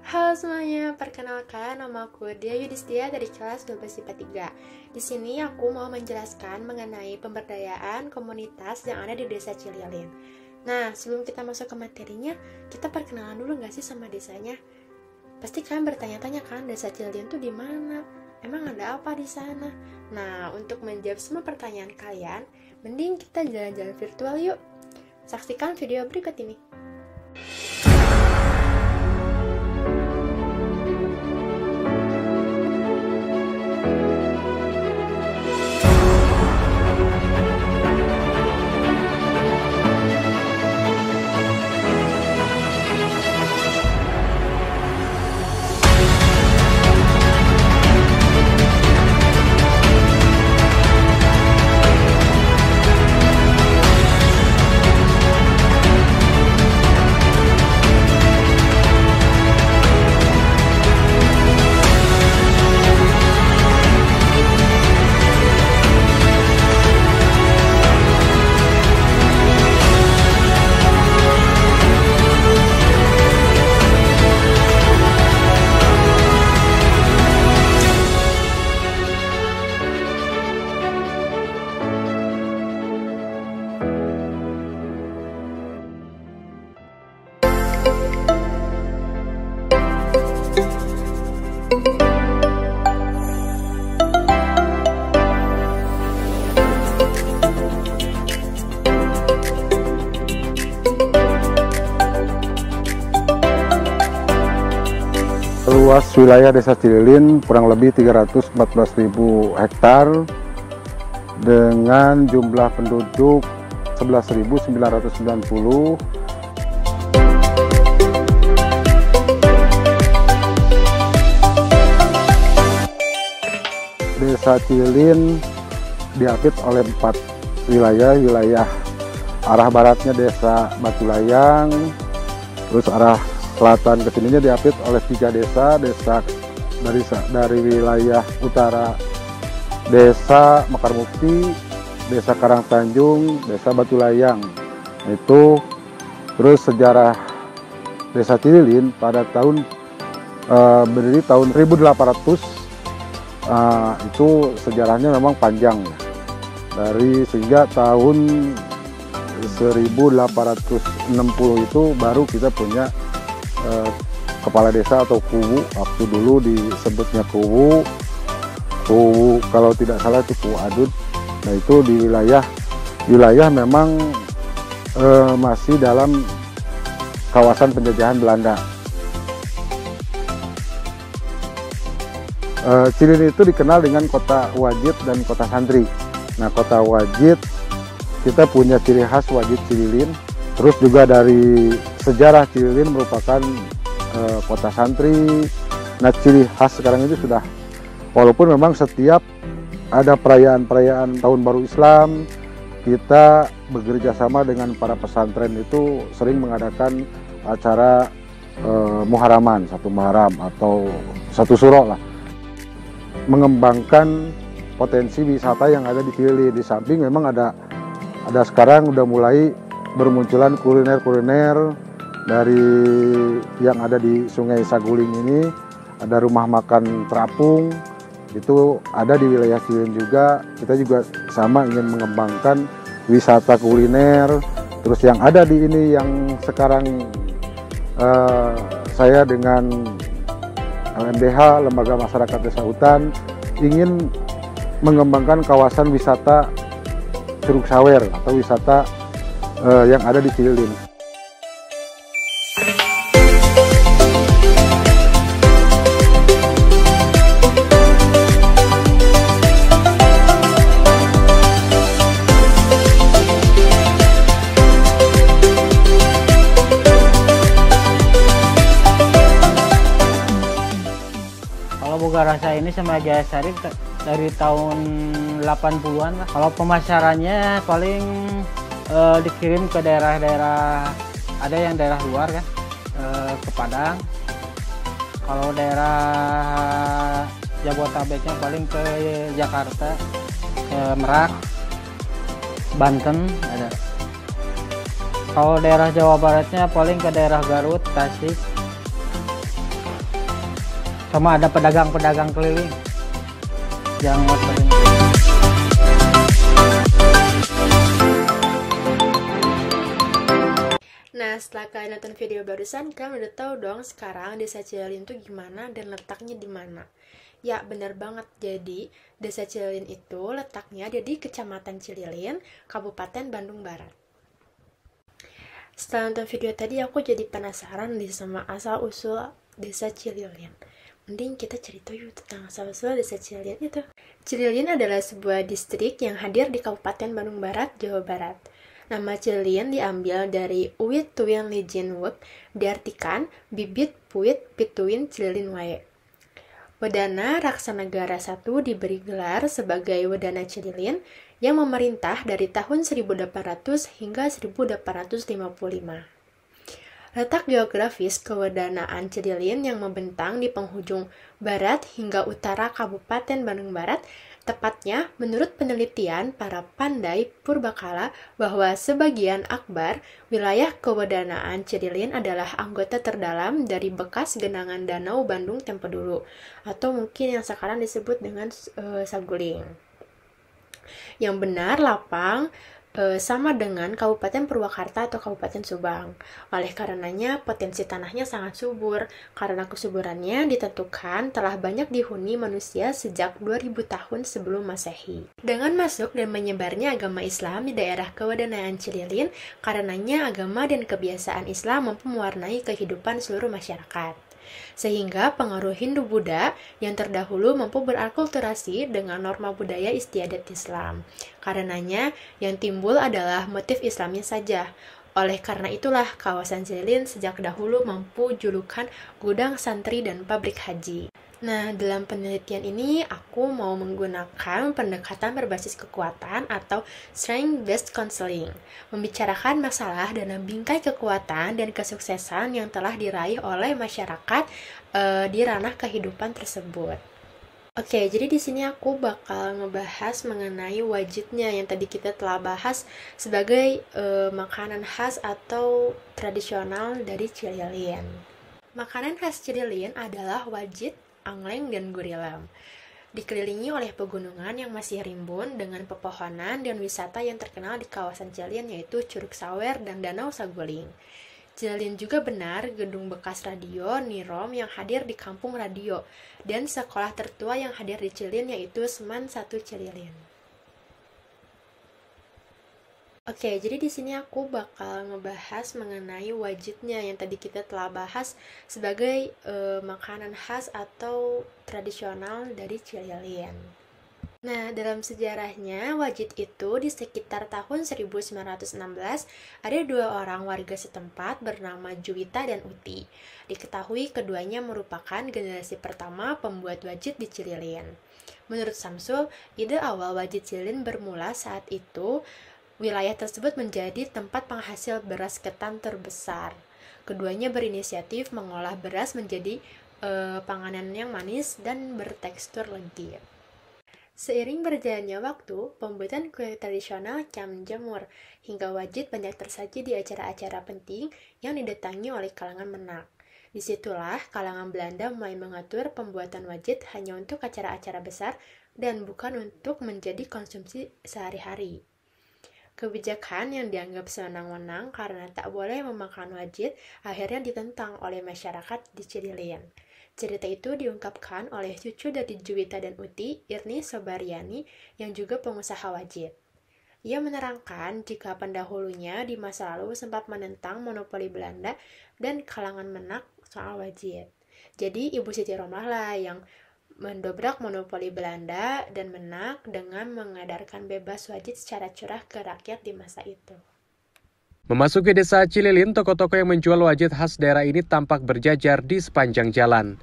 Halo semuanya, perkenalkan nama aku Dia Yudhistia dari kelas 12 IPA 3. Di sini aku mau menjelaskan mengenai pemberdayaan komunitas yang ada di Desa Cililin. Nah, sebelum kita masuk ke materinya, kita perkenalan dulu nggak sih sama desanya? Pasti kalian bertanya-tanya kan, Desa Cililin tuh di mana? Emang ada apa di sana? Nah, untuk menjawab semua pertanyaan kalian, mending kita jalan-jalan virtual yuk. Saksikan video berikut ini. Luas wilayah Desa Cililin kurang lebih 314.000 hektar dengan jumlah penduduk 11.990. Desa Cililin diapit oleh 4 wilayah arah baratnya Desa Batulayang, terus arah selatan ke sininya diapit oleh 3 desa dari wilayah utara Desa Mekarmukti, Desa Karangtanjung, Desa Batulayang. Itu terus sejarah Desa Cililin pada tahun berdiri tahun 1800. Itu sejarahnya memang panjang dari sehingga tahun 1860 itu baru kita punya kepala desa atau kuwu. Waktu dulu disebutnya kuwu kalau tidak salah itu kuwu adut. Nah, itu di wilayah memang masih dalam kawasan penjajahan Belanda. Cililin itu dikenal dengan kota wajib dan kota santri. Nah, kota wajib kita punya ciri khas wajib Cililin. Terus juga dari sejarah Cililin merupakan kota santri. Nah, ciri khas sekarang itu sudah, walaupun memang setiap ada perayaan-perayaan Tahun Baru Islam, kita bekerja sama dengan para pesantren itu sering mengadakan acara Muharaman, satu Muharam atau satu Suro lah, mengembangkan potensi wisata yang ada di Cililin. Di samping memang ada sekarang udah mulai bermunculan kuliner-kuliner dari yang ada di Sungai Saguling ini. Ada rumah makan terapung, itu ada di wilayah Cililin juga. Kita juga sama ingin mengembangkan wisata kuliner. Terus yang ada di ini yang sekarang saya dengan LMDH, Lembaga Masyarakat Desa Hutan, ingin mengembangkan kawasan wisata Curug Sawer atau wisata yang ada di Cililin. Kalau Boga Rasa ini sama Jaya Sari dari tahun 80-an lah. Kalau pemasarannya paling dikirim ke daerah-daerah, ada yang daerah luar kan, ke Padang. Kalau daerah Jabodetabeknya paling ke Jakarta, ke Merak, Banten ada. Kalau daerah Jawa Baratnya paling ke daerah Garut, Tasik. sama ada pedagang-pedagang keliling yang motorin. Nah, setelah kalian nonton video barusan, kalian udah tahu dong sekarang Desa Cililin itu gimana dan letaknya di mana. Ya, benar banget. Jadi, Desa Cililin itu letaknya ada di Kecamatan Cililin, Kabupaten Bandung Barat. Setelah nonton video tadi, aku jadi penasaran nih sama asal-usul Desa Cililin. Mending kita cerita yuk tentang asal-usul Desa Cililin itu. Cililin adalah sebuah distrik yang hadir di Kabupaten Bandung Barat, Jawa Barat. Nama Cililin diambil dari Uit Tuwin Lijin Wek, diartikan bibit puit pituin Cililin wae. Wedana Raksanagara I diberi gelar sebagai Wedana Cililin yang memerintah dari tahun 1800 hingga 1855. Letak geografis kewedanaan Cililin yang membentang di penghujung barat hingga utara Kabupaten Bandung Barat, tepatnya menurut penelitian para pandai purbakala bahwa sebagian akbar wilayah kewedanaan Cililin adalah anggota terdalam dari bekas genangan Danau Bandung tempo dulu, atau mungkin yang sekarang disebut dengan Saguling. Yang benar lapang sama dengan Kabupaten Purwakarta atau Kabupaten Subang. Oleh karenanya, potensi tanahnya sangat subur, karena kesuburannya ditentukan telah banyak dihuni manusia sejak 2000 tahun sebelum Masehi. Dengan masuk dan menyebarnya agama Islam di daerah kewedanaan Cililin, karenanya agama dan kebiasaan Islam mampu mewarnai kehidupan seluruh masyarakat. Sehingga pengaruh Hindu-Buddha yang terdahulu mampu berakulturasi dengan norma budaya istiadat Islam. Karenanya, yang timbul adalah motif Islamnya saja. Oleh karena itulah, kawasan Cililin sejak dahulu mampu julukan gudang santri dan pabrik haji. Nah, dalam penelitian ini aku mau menggunakan pendekatan berbasis kekuatan atau strength-based counseling, membicarakan masalah dalam bingkai kekuatan dan kesuksesan yang telah diraih oleh masyarakat di ranah kehidupan tersebut. Oke, jadi di sini aku bakal ngebahas mengenai wajitnya yang tadi kita telah bahas sebagai makanan khas atau tradisional dari Cililin. Makanan khas Cililin adalah wajit, angleng, dan gurilam. Dikelilingi oleh pegunungan yang masih rimbun dengan pepohonan dan wisata yang terkenal di kawasan Cililin yaitu Curug Sawer dan Danau Saguling. Cililin juga benar gedung bekas radio Nirom yang hadir di kampung radio dan sekolah tertua yang hadir di Cililin yaitu Seman 1 Cililin. Oke, jadi di sini aku bakal ngebahas mengenai wajitnya yang tadi kita telah bahas sebagai makanan khas atau tradisional dari Cililin. Nah, dalam sejarahnya, wajit itu di sekitar tahun 1916 ada dua orang warga setempat bernama Juwita dan Uti. Diketahui keduanya merupakan generasi pertama pembuat wajit di Cililin. Menurut Samsul, ide awal wajit Cililin bermula saat itu wilayah tersebut menjadi tempat penghasil beras ketan terbesar. Keduanya berinisiatif mengolah beras menjadi panganan yang manis dan bertekstur legit. Seiring berjalannya waktu, pembuatan kue tradisional kian menjamur, hingga wajit banyak tersaji di acara-acara penting yang didatangi oleh kalangan menak. Disitulah kalangan Belanda mulai mengatur pembuatan wajit hanya untuk acara-acara besar dan bukan untuk menjadi konsumsi sehari-hari. Kebijakan yang dianggap sewenang-wenang karena tak boleh memakan wajit akhirnya ditentang oleh masyarakat di Cililin. Cerita itu diungkapkan oleh cucu dari Juwita dan Uti, Irni Sobariani, yang juga pengusaha wajit. Ia menerangkan jika pendahulunya di masa lalu sempat menentang monopoli Belanda dan kalangan menak soal wajit. Jadi Ibu Siti Romlah lah yang mendobrak monopoli Belanda dan menak dengan mengedarkan bebas wajit secara curah ke rakyat di masa itu. Memasuki desa Cililin, toko-toko yang menjual wajit khas daerah ini tampak berjajar di sepanjang jalan.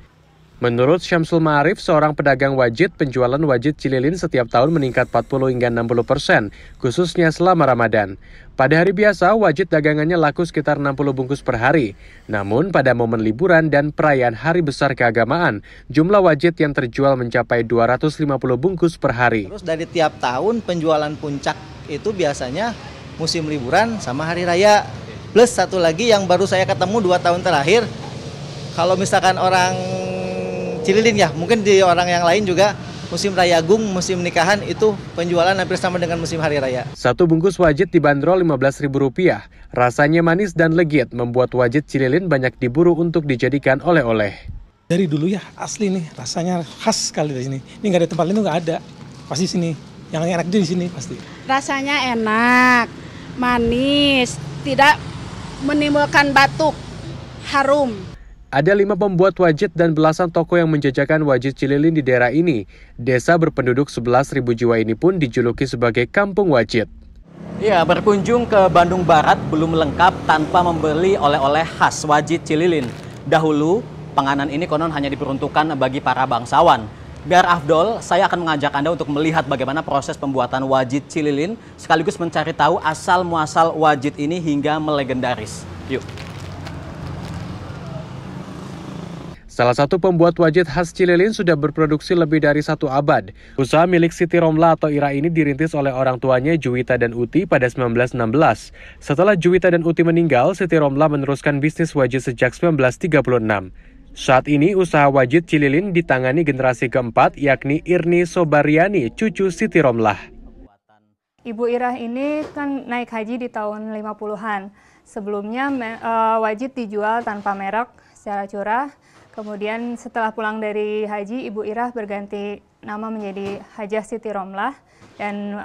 Menurut Syamsul Ma'arif, seorang pedagang wajit, penjualan wajit Cililin setiap tahun meningkat 40 hingga 60%, khususnya selama Ramadan. Pada hari biasa, wajit dagangannya laku sekitar 60 bungkus per hari. Namun, pada momen liburan dan perayaan hari besar keagamaan, jumlah wajit yang terjual mencapai 250 bungkus per hari. Terus dari tiap tahun penjualan puncak itu biasanya musim liburan sama hari raya. Plus satu lagi yang baru saya ketemu 2 tahun terakhir, kalau misalkan orang Cililin ya. Mungkin di orang yang lain juga musim Raya Agung, musim nikahan itu penjualan hampir sama dengan musim Hari Raya. Satu bungkus wajit dibanderol Rp15.000. Rasanya manis dan legit membuat wajit Cililin banyak diburu untuk dijadikan oleh-oleh. Dari dulu ya asli nih, rasanya khas sekali dari sini. Ini nggak ada tempat lain tuh nggak ada. Pasti sini. Yang enak itu di sini pasti. Rasanya enak, manis, tidak menimbulkan batuk, harum. Ada 5 pembuat wajit dan belasan toko yang menjajakan wajit Cililin di daerah ini. Desa berpenduduk 11.000 jiwa ini pun dijuluki sebagai Kampung Wajit. Ya, berkunjung ke Bandung Barat belum lengkap tanpa membeli oleh-oleh khas wajit Cililin. Dahulu, panganan ini konon hanya diperuntukkan bagi para bangsawan. Biar afdol, saya akan mengajak Anda untuk melihat bagaimana proses pembuatan wajit Cililin, sekaligus mencari tahu asal-muasal wajit ini hingga melegendaris. Yuk. Salah satu pembuat wajit khas Cililin sudah berproduksi lebih dari 1 abad. Usaha milik Siti Romlah atau Ira ini dirintis oleh orang tuanya Juwita dan Uti pada 1916. Setelah Juwita dan Uti meninggal, Siti Romlah meneruskan bisnis wajit sejak 1936. Saat ini usaha wajit Cililin ditangani generasi keempat, yakni Irni Sobariani, cucu Siti Romlah. Ibu Irah ini kan naik haji di tahun 50-an. Sebelumnya wajit dijual tanpa merek secara curah. Kemudian setelah pulang dari haji, Ibu Irah berganti nama menjadi Hajah Siti Romlah. Dan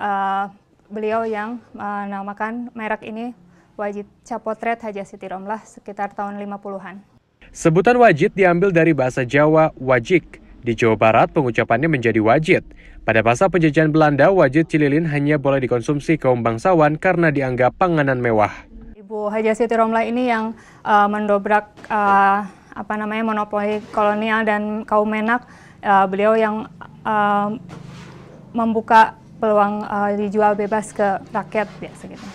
beliau yang menamakan merek ini wajit cap potret Hajah Siti Romlah sekitar tahun 50-an. Sebutan wajit diambil dari bahasa Jawa wajik. Di Jawa Barat pengucapannya menjadi wajit. Pada masa penjajahan Belanda, wajit Cililin hanya boleh dikonsumsi kaum bangsawan karena dianggap panganan mewah. Ibu Hajah Siti Romlah ini yang mendobrak monopoli kolonial dan kaum menak. Beliau yang membuka peluang dijual bebas ke rakyat biasa gitu.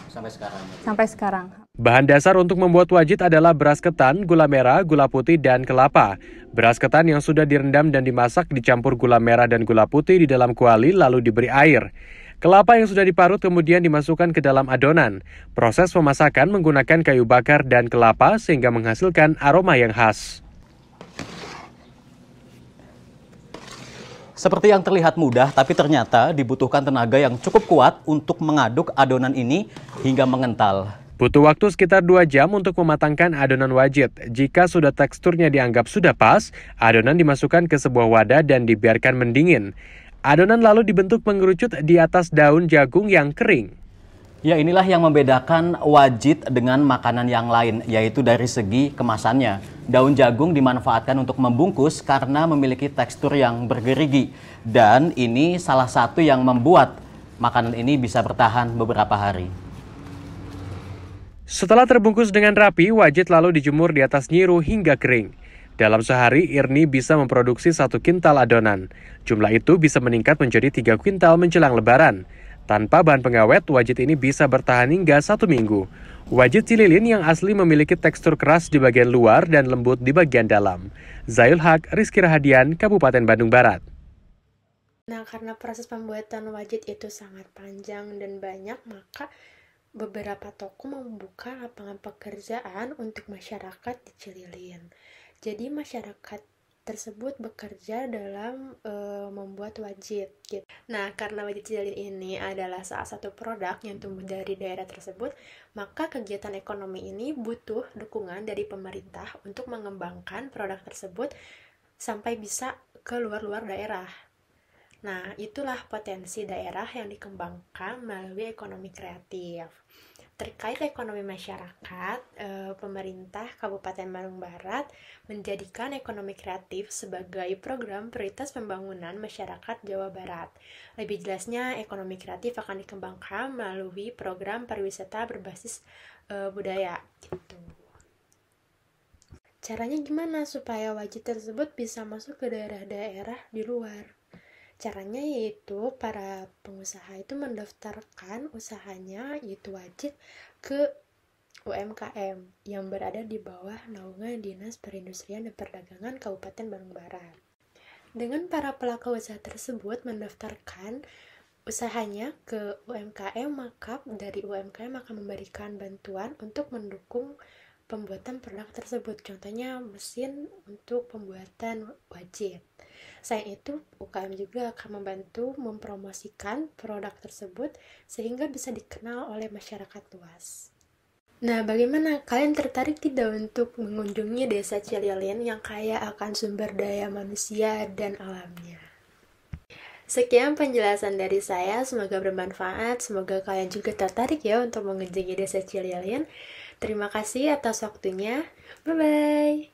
Sampai sekarang. Bahan dasar untuk membuat wajit adalah beras ketan, gula merah, gula putih, dan kelapa. Beras ketan yang sudah direndam dan dimasak dicampur gula merah dan gula putih di dalam kuali lalu diberi air. Kelapa yang sudah diparut kemudian dimasukkan ke dalam adonan. Proses pemasakan menggunakan kayu bakar dan kelapa sehingga menghasilkan aroma yang khas. Seperti yang terlihat mudah, tapi ternyata dibutuhkan tenaga yang cukup kuat untuk mengaduk adonan ini hingga mengental. Butuh waktu sekitar 2 jam untuk mematangkan adonan wajit. Jika sudah teksturnya dianggap sudah pas, adonan dimasukkan ke sebuah wadah dan dibiarkan mendingin. Adonan lalu dibentuk mengerucut di atas daun jagung yang kering. Ya, inilah yang membedakan wajit dengan makanan yang lain, yaitu dari segi kemasannya. Daun jagung dimanfaatkan untuk membungkus karena memiliki tekstur yang bergerigi. Dan ini salah satu yang membuat makanan ini bisa bertahan beberapa hari. Setelah terbungkus dengan rapi, wajit lalu dijemur di atas nyiru hingga kering. Dalam sehari, Irni bisa memproduksi 1 kintal adonan. Jumlah itu bisa meningkat menjadi 3 kintal menjelang Lebaran. Tanpa bahan pengawet, wajit ini bisa bertahan hingga 1 minggu. Wajit Cililin yang asli memiliki tekstur keras di bagian luar dan lembut di bagian dalam. Zayul Haq, Rizky Rahadian, Kabupaten Bandung Barat. Nah, karena proses pembuatan wajit itu sangat panjang dan banyak, maka beberapa toko membuka lapangan pekerjaan untuk masyarakat di Cililin. Jadi masyarakat tersebut bekerja dalam membuat wajit gitu. Nah, karena wajit Cililin ini adalah salah satu produk yang tumbuh dari daerah tersebut, maka kegiatan ekonomi ini butuh dukungan dari pemerintah untuk mengembangkan produk tersebut sampai bisa ke luar-luar daerah. Nah, itulah potensi daerah yang dikembangkan melalui ekonomi kreatif. Terkait ekonomi masyarakat, pemerintah Kabupaten Bandung Barat menjadikan ekonomi kreatif sebagai program prioritas pembangunan masyarakat Jawa Barat. Lebih jelasnya, ekonomi kreatif akan dikembangkan melalui program pariwisata berbasis budaya. Gitu. Caranya gimana supaya wajit tersebut bisa masuk ke daerah-daerah di luar? Caranya yaitu para pengusaha itu mendaftarkan usahanya yaitu wajit ke UMKM yang berada di bawah naungan Dinas Perindustrian dan Perdagangan Kabupaten Bandung Barat. Dengan para pelaku usaha tersebut mendaftarkan usahanya ke UMKM, maka dari UMKM akan memberikan bantuan untuk mendukung pembuatan produk tersebut. Contohnya mesin untuk pembuatan wajit. Selain itu, UKM juga akan membantu mempromosikan produk tersebut sehingga bisa dikenal oleh masyarakat luas. Nah, bagaimana? Kalian tertarik tidak untuk mengunjungi Desa Cililin yang kaya akan sumber daya manusia dan alamnya? Sekian penjelasan dari saya, semoga bermanfaat, semoga kalian juga tertarik ya untuk mengunjungi Desa Cililin. Terima kasih atas waktunya, bye-bye!